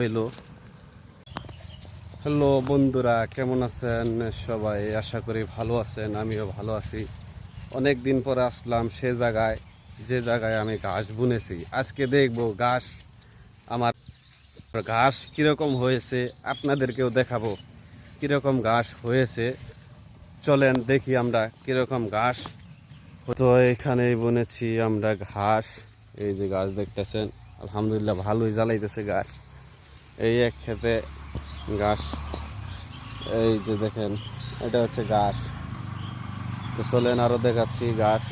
হইলো। হ্যালো বন্ধুরা, কেমন আছেন সবাই? আশা করি ভালো আছেন, আমিও ভালো আছি। অনেক দিন পরে আসলাম সে জায়গায় যে জায়গায় আমি ঘাস বুনেছি। আজকে দেখবো আমার ঘাস কীরকম হয়েছে, আপনাদেরকেও দেখাবো কীরকম ঘাস হয়েছে। চলেন দেখি আমরা কীরকম ঘাস। তো এখানেই বুনেছি আমরা ঘাস। এই যে ঘাস দেখতেছেন, আলহামদুলিল্লাহ ভালোই জ্বালাইতেছে ঘাস। এই এক ক্ষেতে ঘাস, এই যে দেখেন, এটা হচ্ছে ঘাস। তো চলেন আরো দেখাচ্ছি ঘাস।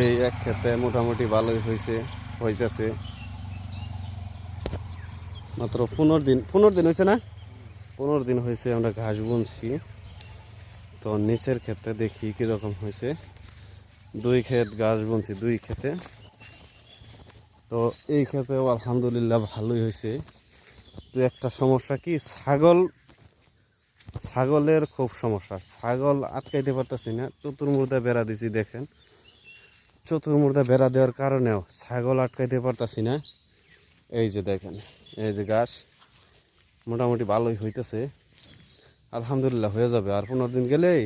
এই এক ক্ষেতে মোটামুটি ভালোই হইতেছে। মাত্র 15 দিন হয়েছে না, 15 দিন হয়েছে আমরা ঘাস বুনছি। তো নিচের ক্ষেতে দেখি কিরকম হয়েছে। 2 ক্ষেত ঘাস বুনছি, 2 ক্ষেতে। তো এই ক্ষেতেও আলহামদুলিল্লাহ ভালোই হয়েছে। তো একটা সমস্যা কি, ছাগলের খুব সমস্যা। ছাগল আটকাইতে পারতেছি না। চতুর্মুড়া বেড়া দিছি, দেখেন চতুর্মুড়া বেড়া দেওয়ার কারণেও ছাগল আটকাইতে পারতেছি না। এই যে দেখেন, এই যে ঘাস মোটামুটি ভালোই হইতেছে। আলহামদুলিল্লাহ হয়ে যাবে আর 15 দিন গেলেই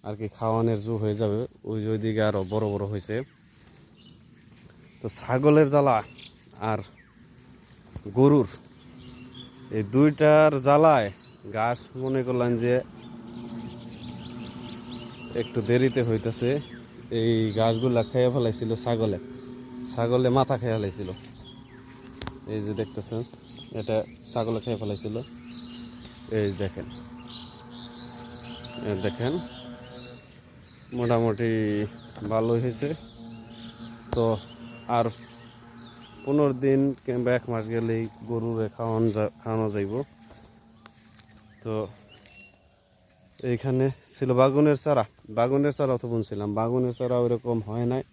আর কি খাওয়ানোর জো হয়ে যাবে। ওই দিকে আরো বড় বড় হয়েছে। তো ছাগলের জ্বালা আর গরুর, এই দুইটার জ্বালায় ঘাস মনে করলেন যে একটু দেরিতে হইতেছে। এই ঘাসগুলা খেয়ে ফেলাইছিল ছাগলে মাথা খেয়ে ফেলাইছিল। এই যে দেখতেছেন, এটা ছাগলে খেয়ে ফেলাইছিল। এই দেখেন, দেখেন মোটামুটি ভালোই হয়েছে। তো আর 15 দিন কিংবা 1 মাস গেলেই গরুরে খাওয়ানো যাইব। তো এইখানে ছিল বাগুনের চারা তো বুনছিলাম। বাগুনের চারা ওইরকম হয় নাই,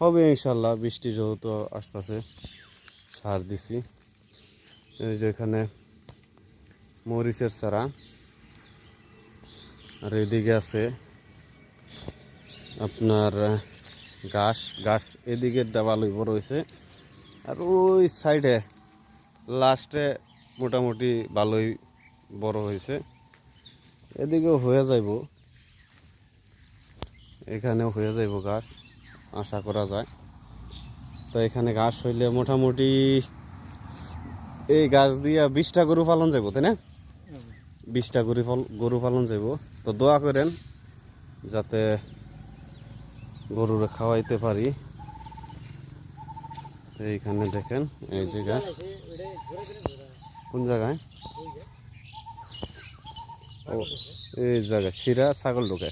হবে ইনশাল্লাহ। বৃষ্টি যেহেতু আসতেছে, সার দিছি। এই যে এখানে মরিচের চারা, আর এদিকে আছে আপনার ঘাস এদিকে ভালোই বড় হয়েছে। আর ওই সাইডে লাস্টে মোটামুটি ভালোই বড় হয়েছে। এদিকেও হয়ে যাইব, এখানেও হয়ে যাইব ঘাস, আশা করা যায়। তো এখানে ঘাস হইলে মোটামুটি এই গাছ দিয়া 20টা গরু পালন যাইব, তাই না? 20টা গরু পালন যাইব। তো দোয়া করেন যাতে গরুরে খাওয়াইতে পারি। তো এইখানে দেখেন, এই জায়গা কোন জায়গায়, ও এই জায়গায় শিরা ছাগল ঢুকে।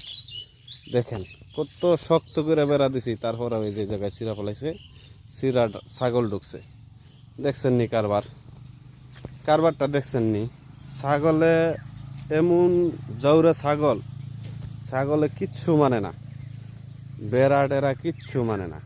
দেখেন কত শক্ত করে বেড়া দিছি, তারপর ওই যে জায়গায় শিরা ফেলাইছে, শিরা ছাগল ঢুকছে। দেখছেন নি কারবারটা দেখছেন নি? ছাগলে এমন জৌরে ছাগলে কিচ্ছু মানে না, বেড়া টেরা কিচ্ছু মানে না।